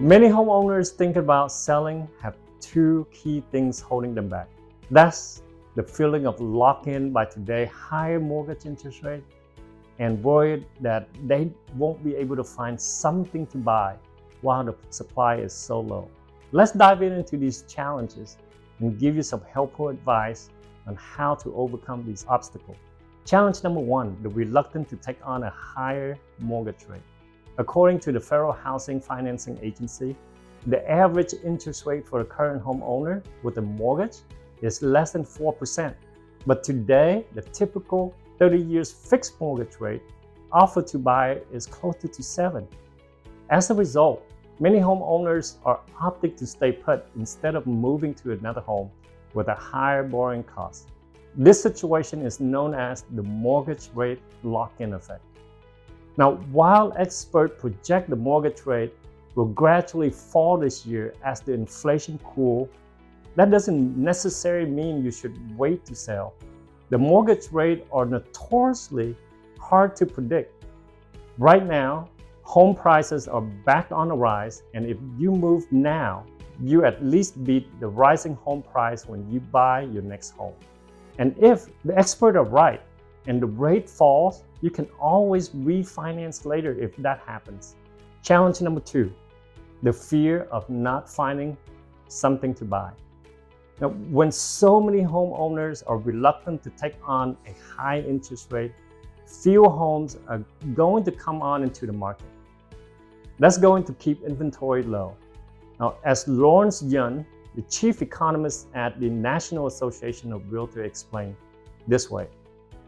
Many homeowners think about selling have two key things holding them back. That's the feeling of locked in by today's higher mortgage interest rate and worried that they won't be able to find something to buy while the supply is so low. Let's dive into these challenges and give you some helpful advice on how to overcome these obstacles. Challenge number one, the reluctance to take on a higher mortgage rate. According to the Federal Housing Financing Agency, the average interest rate for a current homeowner with a mortgage is less than 4%. But today, the typical 30 years fixed mortgage rate offered to buy is closer to 7%. As a result, many homeowners are opting to stay put instead of moving to another home with a higher borrowing cost. This situation is known as the mortgage rate lock-in effect. Now, while experts project the mortgage rate will gradually fall this year as the inflation cools, that doesn't necessarily mean you should wait to sell. The mortgage rates are notoriously hard to predict. Right now, home prices are back on the rise, and if you move now, you at least beat the rising home price when you buy your next home. And if the experts are right and the rate falls, you can always refinance later if that happens. Challenge number two, the fear of not finding something to buy. Now, when so many homeowners are reluctant to take on a high interest rate, fewer homes are going to come on into the market. That's going to keep inventory low. Now, as Lawrence Yun, the chief economist at the National Association of Realtors, explained this way,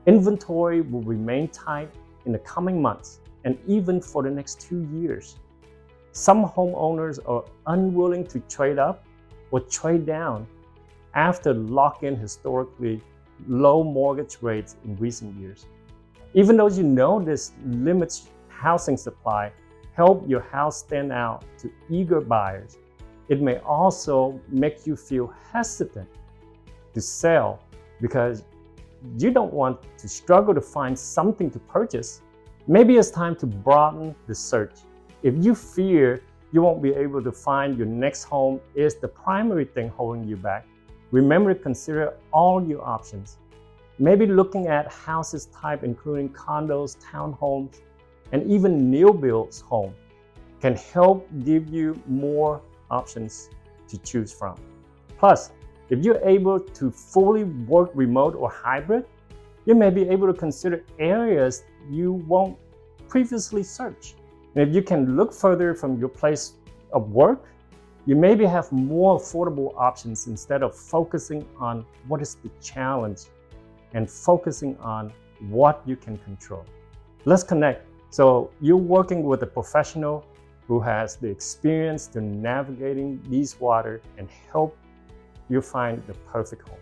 inventory will remain tight in the coming months and even for the next 2 years. Some homeowners are unwilling to trade up or trade down after lock-in historically low mortgage rates in recent years. Even though you know this limits housing supply, help your house stand out to eager buyers, it may also make you feel hesitant to sell because you don't want to struggle to find something to purchase. Maybe it's time to broaden the search. If you fear you won't be able to find your next home is the primary thing holding you back, remember to consider all your options. Maybe looking at houses type including condos, townhomes, and even new builds home can help give you more options to choose from. Plus, if you're able to fully work remote or hybrid, you may be able to consider areas you won't previously search. And if you can look further from your place of work, you maybe have more affordable options instead of focusing on what is the challenge and focusing on what you can control. Let's connect. So you're working with a professional who has the experience to navigating these waters and help you find the perfect home.